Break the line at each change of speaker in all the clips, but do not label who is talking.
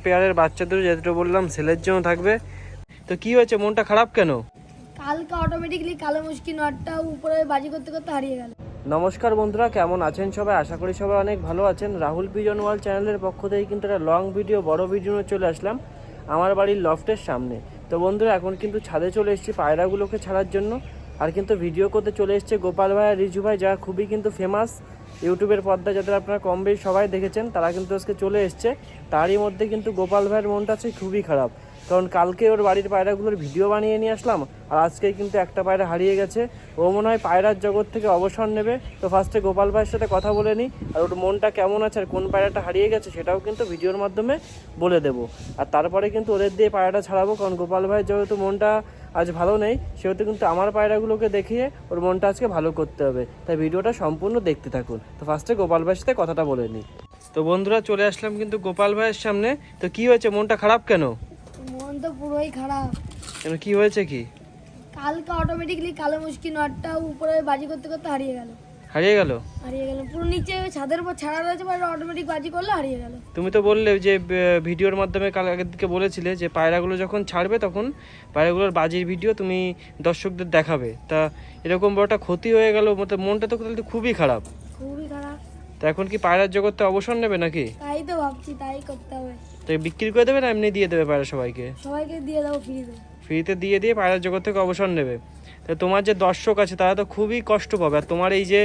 পেয়ারের বাচ্চাদের যেটা বললাম সেলের জন্য থাকবে। তো কি হয়েছে, মনটা খারাপ কেন?
কালকে অটোমেটিক্যালি কালো মুশকি নটটা উপরে বাজি করতে করতে হারিয়ে গেল।
নমস্কার বন্ধুরা, কেমন আছেন সবাই? আশা করি সবাই অনেক ভালো আছেন। রাহুল পিজন ওয়ার্ল্ড চ্যানেলের পক্ষ থেকে কিন্তু একটা লং ভিডিও, বড় ভিডিও নিয়ে চলে আসলাম আমার বাড়ির লফটের সামনে। তো বন্ধুরা, এখন কিন্তু ছাদে চলে এসেছি পায়রাগুলোকে ছাড়ার জন্য। আর কিন্তু ভিডিও করতে চলে এসছে গোপাল ভাই আর রিজু ভাই, যারা খুবই কিন্তু ফেমাস ইউটিউবের পর্দায়, যাদের আপনারা কম বেশি সবাই দেখেছেন, তারা কিন্তু আজকে চলে এসছে। তারই মধ্যে কিন্তু গোপাল ভাইয়ের মনটা আছে খুবই খারাপ, কারণ কালকে ওর বাড়ির পায়রাগুলোর ভিডিও বানিয়ে নিয়ে আসলাম, আর আজকেই কিন্তু একটা পায়রা হারিয়ে গেছে। ও মনে হয় পায়রার জগৎ থেকে অবসর নেবে। তো ফার্স্টে গোপাল ভাইয়ের সাথে কথা বলে নিই, আর ওর মনটা কেমন আছে আর কোন পায়রাটা হারিয়ে গেছে সেটাও কিন্তু ভিডিওর মাধ্যমে বলে দেবো। আর তারপরে কিন্তু ওদের দিয়ে পায়রাটা ছাড়াবো, কারণ গোপাল ভাইয়ের যেহেতু মনটা আজ ভালো নেই, সেহেতু কিন্তু আমার পায়রাগুলোকে দেখিয়ে ওর মনটা আজকে ভালো করতে হবে। তাই ভিডিওটা সম্পূর্ণ দেখতে থাকুন। তো ফার্স্টে গোপাল ভাইয়ের সাথে কথাটা বলে নিই। তো বন্ধুরা, চলে আসলাম কিন্তু গোপাল ভাইয়ের সামনে। তো কি হয়েছে, মনটা খারাপ কেন?
মন তো পুরোই খারাপ।
কেন, কি হয়েছে কি?
কালকে অটোমেটিক্যালি কালো মুশকি নটটা উপরে বাজি করতে করতে হারিয়ে গেল।
হারিয়ে গেল?
পুরো নিচে ছাদের উপর ছাড়া রয়েছে, অটোমেটিক বাজি করলে হারিয়ে গেল।
তুমি তো বললে যে ভিডিওর মাধ্যমে কাল আগের দিকে বলেছিলে যে পায়রাগুলো যখন ছাড়বে তখন পায়রাগুলোর বাজির ভিডিও তুমি দর্শকদের দেখাবে। তা এরকম বড়টা ক্ষতি হয়ে গেল, মনটা তো তাহলে তো খুবই খারাপ।
খুবই খারাপ।
তা এখন কি পায়রার জগতে অবসর নেবে নাকি?
তাই তো ভাবছি, তাই করতে হবে।
তো বিক্রি করে দেবে না এমনি দিয়ে দেবে পায়রা সবাইকে?
সবাইকে দিয়ে দেবো ফ্রিতে।
ফ্রিতে দিয়ে পায়রার জগৎ থেকে অবসর নেবে। তা তোমার যে দর্শক আছে তারা তো খুবই কষ্ট পাবে, আর তোমার এই যে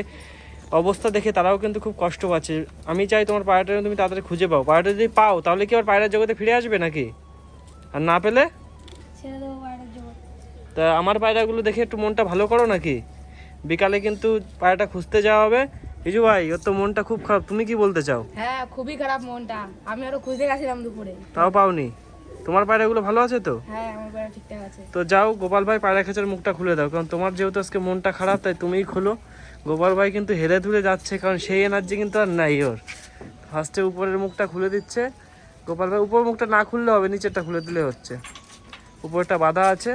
অবস্থা দেখে তারাও কিন্তু খুব কষ্ট পাচ্ছে। আমি চাই তোমার পায়রাটা তুমি তাড়াতাড়ি খুঁজে পাও। পায়রাটা যদি পাও তাহলে কি আবার পায়রার জগতে ফিরে আসবে নাকি? আর না পেলে
ছেড়ে দেবো পায়রার জগৎ।
তা আমার পায়রাগুলো দেখে একটু মনটা ভালো করো নাকি। বিকালে কিন্তু পায়রাটা খুঁজতে যাওয়া হবে। রিজু ভাই, ওর তো মনটা খুব খারাপ, তুমি কি বলতে চাও?
হ্যাঁ, খুবই খারাপ মনটা। আমি আরো খুঁজতে গেছিলাম দুপুরে,
তাও পাওনি? তোমার পায়রাগুলো ভালো আছে তো?
হ্যাঁ আমার বেড়া ঠিকঠাক আছে।
তো যাও, গোপাল ভাই পায়রা খাঁচার মুখটা খুলে দাও, কারণ তোমার যেহেতু আজকে মনটা খারাপ তাই তুমিই খোলো। গোপাল ভাই কিন্তু হেলে ধুলে যাচ্ছে, কারণ সেই এনার্জি কিন্তু আর নাই ওর। ফার্স্টে উপরের মুখটা খুলে দিচ্ছে গোপাল ভাই। উপর মুখটা না খুললে হবে, নিচেরটা খুলে দিলে হচ্ছে। উপরটা বাঁধা আছে,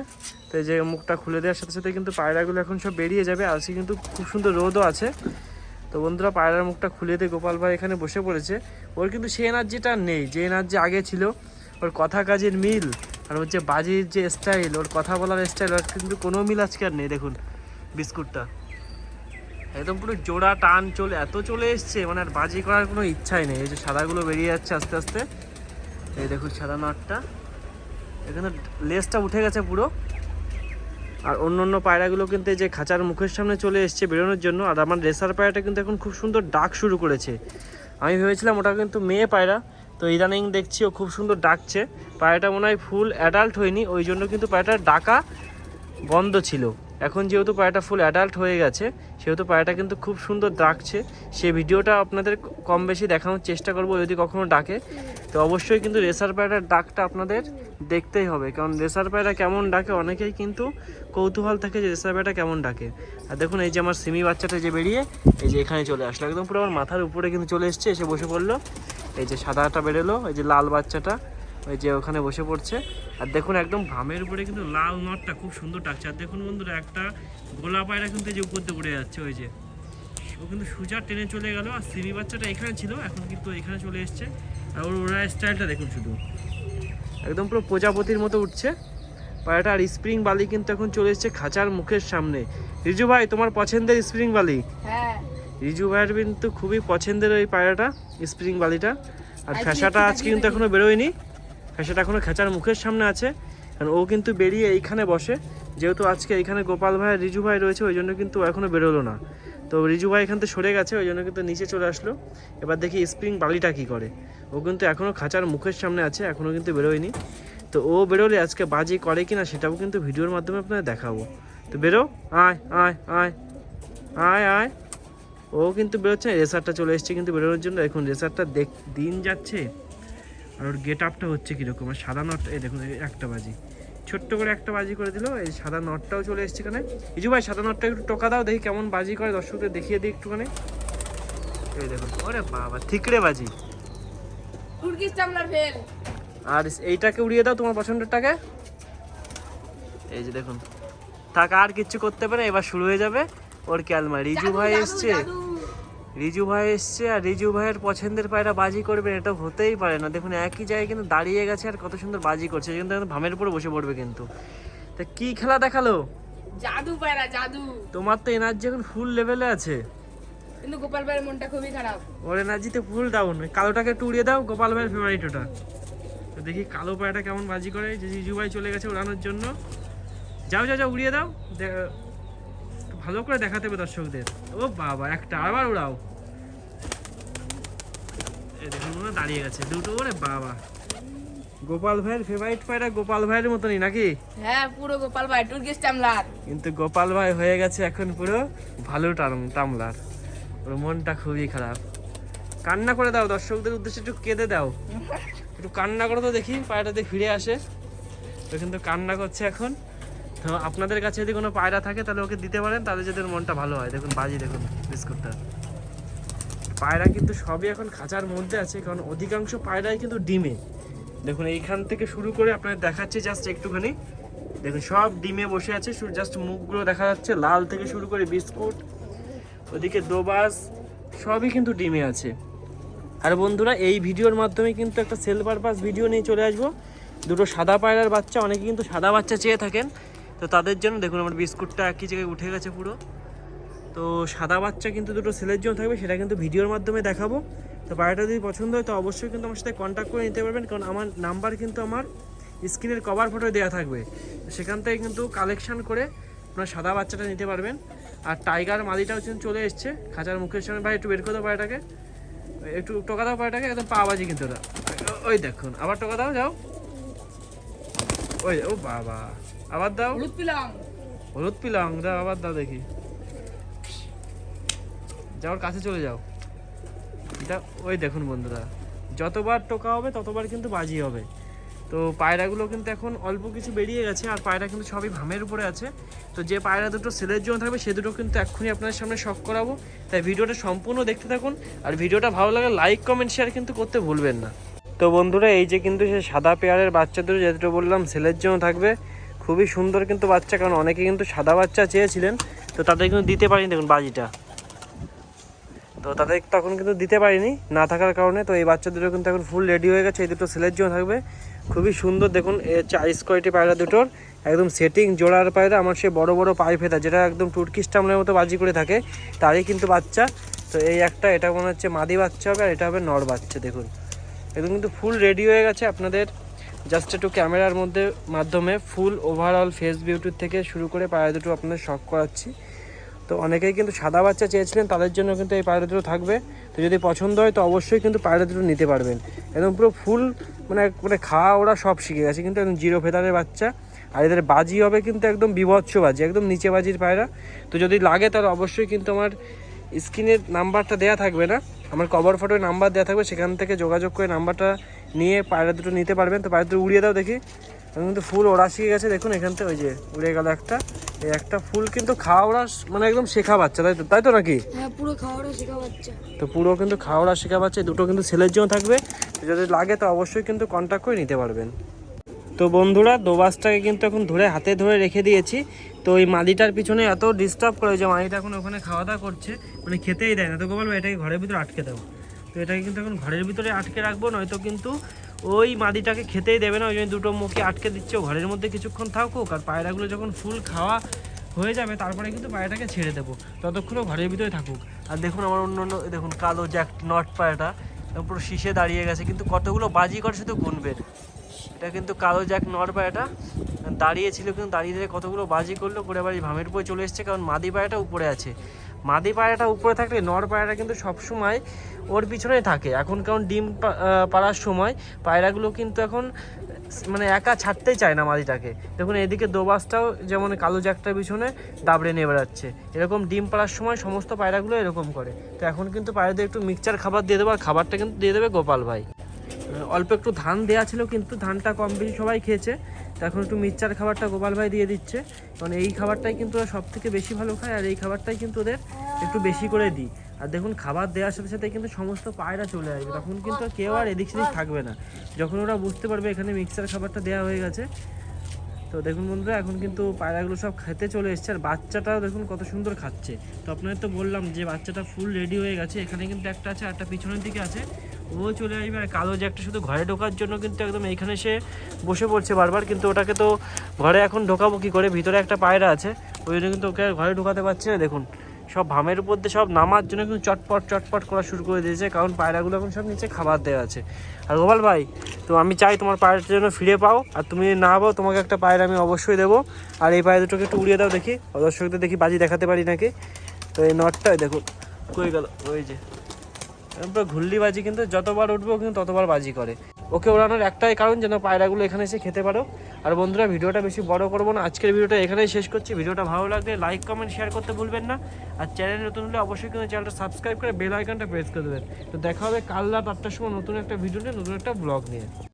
তো যে মুখটা খুলে দেওয়ার সাথে সাথে কিন্তু পায়রাগুলো এখন সব বেরিয়ে যাবে। আজকে কিন্তু খুব সুন্দর রোদও আছে। তো বন্ধুরা, পায়রার মুখটা খুলে দিয়ে গোপাল ভাই এখানে বসে পড়েছে। ওর কিন্তু সেই এনার্জিটা নেই যে এনার্জি আগে ছিল। ওর কথা কাজের মিল আর ওর যে বাজির যে স্টাইল, ওর কথা বলার স্টাইল, ওর কিন্তু কোনো মিল আজকে আর নেই। দেখুন বিস্কুটটা একদম পুরো জোড়া টান চলে এসছে, মানে আর বাজি করার কোনো ইচ্ছাই নেই। এই যে সাদাগুলো বেরিয়ে যাচ্ছে আস্তে আস্তে, এই দেখুন সাদা নটটা, এখানে লেজটা উঠে গেছে পুরো। আর অন্য পায়রাগুলো কিন্তু এই যে খাঁচার মুখের সামনে চলে এসছে বেরোনোর জন্য। আর আমার রেসার পায়রাটা কিন্তু এখন খুব সুন্দর ডাক শুরু করেছে। আমি ভেবেছিলাম ওটা কিন্তু মেয়ে পায়রা, তো ইদানিং দেখছি ও খুব সুন্দর ডাকছে। পায়রাটা মনে হয় ফুল অ্যাডাল্ট হয়নি, ওই জন্য কিন্তু পায়রাটার ডাকা বন্ধ ছিল। এখন যেহেতু পায়রাটা ফুল অ্যাডাল্ট হয়ে গেছে, সেহেতু পায়রাটা কিন্তু খুব সুন্দর ডাকছে। সেই ভিডিওটা আপনাদের কম বেশি দেখানোর চেষ্টা করব যদি কখনো ডাকে। তো অবশ্যই কিন্তু রেসার পায়রার ডাকটা আপনাদের দেখতেই হবে, কারণ রেসার পায়রা কেমন ডাকে অনেকেই কিন্তু কৌতূহল থাকে যে রেসার পায়রাটা কেমন ডাকে। আর দেখুন এই যে আমার সিমি বাচ্চাটা যে বেরিয়ে এই যে এখানে চলে আসলো, একদম পুরো আমার মাথার উপরে কিন্তু চলে এসছে, এসে বসে পড়লো। এই যে সাদাটা বেরোলো, এই যে লাল বাচ্চাটা ওই যে ওখানে বসে পড়ছে। আর দেখুন একদম ভামের উপরে কিন্তু লাল নটটা খুব সুন্দর ডাকছে। আর দেখুন বন্ধুরা, একটা গোলা পায়রা কিন্তু এই যে উপর দিয়ে উড়ে যাচ্ছে, ওই যে ও কিন্তু সুজা টেনে চলে গেল। আর সিমি বাচ্চাটা এখানে ছিল, এখন কিন্তু এখানে চলে এসছে। আর ওর ওড়ার স্টাইলটা দেখুন, শুধু একদম পুরো প্রজাপতির মতো উঠছে পায়রাটা। আর স্প্রিং বালি কিন্তু এখন চলে এসছে খাঁচার মুখের সামনে। রিজু ভাই, তোমার পছন্দের স্প্রিং বালি?
হ্যাঁ,
রিজু ভাইয়ের কিন্তু খুবই পছন্দের ওই পায়রাটা, স্প্রিং বালিটা। আর ফ্যাসাটা আজকে কিন্তু এখনো বেরোয়নি, ফ্যাসাটা এখনো খাঁচার মুখের সামনে আছে। কারণ ও কিন্তু বেরিয়ে এইখানে বসে, যেহেতু আজকে এইখানে গোপাল ভাই আর রিজু ভাই রয়েছে, ওই জন্য কিন্তু ও এখনো বেরোলো না। তো রিজু ভাই এখান থেকে সরে গেছে, ওই জন্য কিন্তু নিচে চলে আসলো। এবার দেখি স্প্রিং বালিটা কি করে। ও কিন্তু এখনো খাঁচার মুখের সামনে আছে, এখনো কিন্তু বেরোয়নি। তো ও বেরোলে আজকে বাজি করে কিনা সেটাও কিন্তু ভিডিওর মাধ্যমে আপনাদের দেখাবো। তো বেরো, আয় আয় আয় আয় আয়। ও কিন্তু বেরোচ্ছে, রেসারটা চলে এসছে কিন্তু বেরোনোর জন্য। দেখুন রেসারটা দিন যাচ্ছে, আর ওর গেট আপটা হচ্ছে কীরকম। আর সাদা নটটা এই দেখুন, একটা বাজি ছোট্ট করে একটা বাজি করে দিল। এই সাদা নটটাও চলে এসছে এখানে। ইজু ভাই, সাদা নটটা একটু টোকা দাও, দেখি কেমন বাজি করে, দর্শকদের দেখিয়ে দিই একটুখানি। এই দেখুন, ওরে বাবা, ঠিকরে বাজি।
তুর্কিশ চামড়ার ফেল।
আর এইটাকে উড়িয়ে দাও, তোমার পছন্দেরটাকে। এই যে দেখুন, থাক, আর কিচ্ছু করতে পারে, এবার শুরু হয়ে যাবে ওর ক্যালমা। রিজু ভাই এসছে, রিজু ভাই এসছে আর রিজু ভাইয়ের পছন্দের পায়রা বাজি করবে, এটা হতেই পারে না। দেখুন একই জায়গায় কিন্তু দাঁড়িয়ে গেছে আর কত সুন্দর বাজি করছে, কিন্তু ভামের উপরে বসে পড়বে কিন্তু। তা কি খেলা দেখালো?
জাদু পায়রা জাদু।
তোমার তো এনার্জি এখন ফুল লেভেলে আছে,
কিন্তু গোপাল ভাইয়ের মনটা খুবই খারাপ।
ওর এনার্জিতে ফুল ডাউন। কালোটাকে একটু উড়িয়ে দাও, গোপাল ভাইয়ের ফেভারিট ওটা। তো দেখি কালো পায়রাটা কেমন বাজি করে। যে রিজু ভাই চলে গেছে উড়ানোর জন্য। যাও যাও যাও উড়িয়ে দাও, একটু ভালো করে দেখাতে হবে দর্শকদের। ও বাবা, একটা আবার উড়াও। এই দেখুন মনে হয় দাঁড়িয়ে গেছে দুটো। ওরে বাবা, গোপাল ভাইয়ের ফেভারিট পায়রা গোপাল ভাইয়ের মতনই নাকি?
হ্যাঁ পুরো গোপাল ভাই টুর্কিশ টামলার।
কিন্তু গোপাল ভাই হয়ে গেছে এখন পুরো ভালো টামলার। ওর মনটা খুবই খারাপ। কান্না করে দাও, দর্শকদের উদ্দেশ্যে একটু কেঁদে দাও, একটু কান্না করো তো দেখি পায়রাতে ফিরে আসে। তো কিন্তু কান্না করছে এখন। তো আপনাদের কাছে যদি কোনো পায়রা থাকে তাহলে ওকে দিতে পারেন, তাহলে যাদের মনটা ভালো হয়। দেখুন বাজি, দেখুন বিস্কুটটা। পায়রা কিন্তু সবই এখন খাঁচার মধ্যে আছে, কারণ অধিকাংশ পায়রাই কিন্তু ডিমে। দেখুন এইখান থেকে শুরু করে আপনাদের দেখাচ্ছি জাস্ট একটুখানি। দেখুন সব ডিমে বসে আছে, জাস্ট মুখগুলো দেখা যাচ্ছে। লাল থেকে শুরু করে বিস্কুট, ওদিকে দোবাস, সবই কিন্তু ডিমে আছে। আর বন্ধুরা এই ভিডিওর মাধ্যমে কিন্তু একটা সেল পারপাস ভিডিও নিয়ে চলে আসবো। দুটো সাদা পায়রার বাচ্চা, অনেকে কিন্তু সাদা বাচ্চা চেয়ে থাকেন, তো তাদের জন্য দেখুন আমার বিস্কুটটা একই জায়গায় উঠে গেছে পুরো। তো সাদা বাচ্চা কিন্তু দুটো সেলের জন্য থাকবে, সেটা কিন্তু ভিডিওর মাধ্যমে দেখাবো। তো পায়রাটা যদি পছন্দ হয় তো অবশ্যই কিন্তু আমার সাথে কন্ট্যাক্ট করে নিতে পারবেন, কারণ আমার নাম্বার কিন্তু আমার স্ক্রিনের কভার ফটো দেওয়া থাকবে। সেখান থেকে কিন্তু কালেকশন করে আপনার সাদা বাচ্চাটা নিতে পারবেন। আর টাইগার মাদিটাও কিন্তু চলে এসছে খাঁচার মুখের সামনে। ভাই একটু বের করে দাও পায়রাটাকে, একটু টোকা দাও পায়রাটাকে, একদম পা বাজি কিন্তু ওরা। ওই দেখুন আবার টোকা দাও, যাও। ওই ও বাবা, আবার দাও।
হলুদ পিলাম।
হলুদ পিলাম দাও, আবার দাও দেখি। যাওয়ার কাছে চলে যাও। এটা ওই দেখুন বন্ধুরা, যতবার টোকা হবে ততবার কিন্তু বাজি হবে। তো পায়রাগুলো কিন্তু এখন অল্প কিছু বেরিয়ে গেছে, আর পায়রা কিন্তু সবই ভামের উপরে আছে। তো যে পায়রা দুটো সেলের জন্য থাকবে সে দুটো কিন্তু এক্ষুনি আপনাদের সামনে শখ করাবো। তাই ভিডিওটা সম্পূর্ণ দেখতে থাকুন, আর ভিডিওটা ভালো লাগে লাইক কমেন্ট শেয়ার কিন্তু করতে ভুলবেন না। তো বন্ধুরা এই যে কিন্তু সে সাদা পেয়ারের বাচ্চা দুটো যেটা বললাম সেলের জন্য থাকবে, খুবই সুন্দর কিন্তু বাচ্চা, কারণ অনেকে কিন্তু সাদা বাচ্চা চেয়েছিলেন, তো তাদের কিন্তু দিতে পারিনি। দেখুন বাজিটা, তো তাদের তখন কিন্তু দিতে পারিনি না থাকার কারণে। তো এই বাচ্চা দুটো কিন্তু এখন ফুল রেডি হয়ে গেছে, এই দুটো সেলের জন্য থাকবে। খুবই সুন্দর দেখুন, আইস কোয়ালিটি পায়রা দুটোর একদম সেটিং জোড়ার পায়রা। আমার সে বড় বড় পাই ফেদা যেটা একদম তুর্কিশ টামলের মতো বাজি করে থাকে, তারই কিন্তু বাচ্চা। তো এই একটা, এটা মনে হচ্ছে মাদি বাচ্চা হবে, আর এটা হবে নর বাচ্চা। দেখুন একদম কিন্তু ফুল রেডি হয়ে গেছে। আপনাদের জাস্ট একটু ক্যামেরার মাধ্যমে ফুল ওভারঅল ফেস বিউটির থেকে শুরু করে পায়রা দুটো আপনাদের শখ করাচ্ছি। তো অনেকেই কিন্তু সাদা বাচ্চা চেয়েছিলেন, তাদের জন্য কিন্তু এই পায়রা দুটো থাকবে। তো যদি পছন্দ হয় তো অবশ্যই কিন্তু পায়রা দুটো নিতে পারবেন। একদম পুরো ফুল মানে খাওয়া ওরা সব শিখে গেছে, কিন্তু একদম জিরো ফেদারের বাচ্চা। আর এদের বাজি হবে কিন্তু একদম বিভৎস বাজি, একদম নিচে বাজির পায়রা। তো যদি লাগে তাহলে অবশ্যই কিন্তু আমার স্ক্রিনের নাম্বারটা দেওয়া থাকবে না, আমার কভার ফটোয় নাম্বার দেওয়া থাকবে, সেখান থেকে যোগাযোগ করে নাম্বারটা নিয়ে পায়রা দুটো নিতে পারবেন। তো পায়রা দুটো উড়িয়ে দাও দেখি। কিন্তু ফুল ওড়া শিখে গেছে, দেখুন এখান থেকে ওই যে উড়ে গেল একটা। এই একটা ফুল কিন্তু খাওয়া ওড়া মানে একদম শেখা বাচ্চা, তাই তো নাকি?
হ্যাঁ পুরো খাওয়াটা শেখা বাচ্চা।
তো পুরো কিন্তু খাওয়া ওড়া শেখা বাচ্চা, দুটো কিন্তু সেলের জন্য থাকবে। তো যদি লাগে তো অবশ্যই কিন্তু কন্ট্যাক্ট করে নিতে পারবেন। তো বন্ধুরা দোবাসটাকে কিন্তু এখন হাতে ধরে রেখে দিয়েছি। তো এই মাদিটার পিছনে এত ডিস্টার্ব করে যে মাদিটা এখন ওখানে খাওয়া দাওয়া করছে, মানে খেতেই দেয় না। তো গোপাল ভাই এটাকে ঘরের ভিতরে আটকে দাও। তো এটাকে কিন্তু এখন ঘরের ভিতরে আটকে রাখবো, নয়তো কিন্তু ওই মাদিটাকে খেতেই দেবে না। ওই জন্য দুটো মুখে আটকে দিচ্ছে, ঘরের মধ্যে কিছুক্ষণ থাকুক। আর পায়রাগুলো যখন ফুল খাওয়া হয়ে যাবে তারপরে কিন্তু পায়রাটাকে ছেড়ে দেবো, ততক্ষণও ঘরের ভিতরে থাকুক। আর দেখুন আমার অন্য দেখুন কালো জ্যাক নট পায়রাটা পুরো শীষে দাঁড়িয়ে গেছে, কিন্তু কতগুলো বাজি করে শুধু গুনবেন। এটা কিন্তু কালো জ্যাক নর পায়রাটা দাঁড়িয়েছিল, কিন্তু দাঁড়িয়ে থেকে কতগুলো বাজি করলো করে আবার ভামের উপরে চলে এসছে, কারণ মাদি পায়রাটা উপরে আছে। মাদি পায়রাটা উপরে থাকলে নর পায়রাটা কিন্তু সবসময় ওর পিছনেই থাকে। এখন কারণ ডিম পাড়ার সময় পায়রাগুলো কিন্তু এখন মানে একা ছাড়তেই চায় না মাদিটাকে। দেখুন এদিকে দোবাসটাও যেমন কালো জ্যাকটার পিছনে দাবড়ে নিয়ে বেড়াচ্ছে। এরকম ডিম পাড়ার সময় সমস্ত পায়রাগুলো এরকম করে। তো এখন কিন্তু পায়রাদের একটু মিক্সচার খাবার দিয়ে দেবো, আর খাবারটা কিন্তু দিয়ে দেবে গোপাল ভাই। অল্প একটু ধান দেওয়া ছিল, কিন্তু ধানটা কম বেশি সবাই খেয়েছে। তো এখন একটু মিক্সচার খাবারটা গোপাল ভাই দিয়ে দিচ্ছে, কারণ এই খাবারটাই কিন্তু ওরা সব থেকে বেশি ভালো খায়, আর এই খাবারটাই কিন্তু ওদের একটু বেশি করে দিই। আর দেখুন খাবার দেওয়ার সাথে সাথে কিন্তু সমস্ত পায়রা চলে আসবে, তখন কিন্তু কেউ আর এদিক সেদিক থাকবে না। যখন ওরা বুঝতে পারবে এখানে মিক্সচার খাবারটা দেওয়া হয়ে গেছে, তো দেখুন বন্ধুরা এখন কিন্তু পায়রাগুলো সব খেতে চলে এসছে, আর বাচ্চাটাও দেখুন কত সুন্দর খাচ্ছে। তো আপনাদের তো বললাম যে বাচ্চাটা ফুল রেডি হয়ে গেছে, এখানে কিন্তু একটা আছে, একটা পিছনের দিকে আছে, ও চলে আসবে। আর কালো যে একটা শুধু ঘরে ঢোকার জন্য কিন্তু একদম এইখানে সে বসে পড়ছে বারবার, কিন্তু ওটাকে তো ঘরে এখন ঢোকাবো কী করে, ভিতরে একটা পায়রা আছে, ওই জন্য কিন্তু ওকে আর ঘরে ঢোকাতে পারছি না। দেখুন সব ভামের উপর দিয়ে সব নামার জন্য কিন্তু চটপট চটপট করা শুরু করে দিয়েছে, কারণ পায়রাগুলো এখন সব নিচে খাবার দেওয়া আছে। আর গোপাল ভাই, তো আমি চাই তোমার পায়রাটার জন্য ফিরে পাও, আর তুমি যদি না পাও তোমাকে একটা পায়রা আমি অবশ্যই দেবো। আর এই পায়রা দুটোকে একটু উড়িয়ে দাও দেখি, দর্শকদের দেখি বাজি দেখাতে পারি নাকি। তো এই নটটা দেখুন কই গেল, ওই যে পুরো ঘুল্লি বাজি, কিন্তু যতবার উঠবো কিন্তু ততবার বাজি করে। ওকে ওড়ানোর একটাই কারণ যেন পায়রাগুলো এখানে এসে খেতে পারো। আর বন্ধুরা ভিডিওটা বেশি বড় করবো না, আজকের ভিডিওটা এখানেই শেষ করছি। ভিডিওটা ভালো লাগলে লাইক কমেন্ট শেয়ার করতে ভুলবেন না, আর চ্যানেল নতুন হলে অবশ্যই কিন্তু চ্যানেলটা সাবস্ক্রাইব করে বেল আইকনটা প্রেস করে দেবেন। তো দেখা হবে কাল রাত 8টার সময় নতুন একটা ভিডিও নিয়ে, নতুন একটা ব্লগ নিয়ে।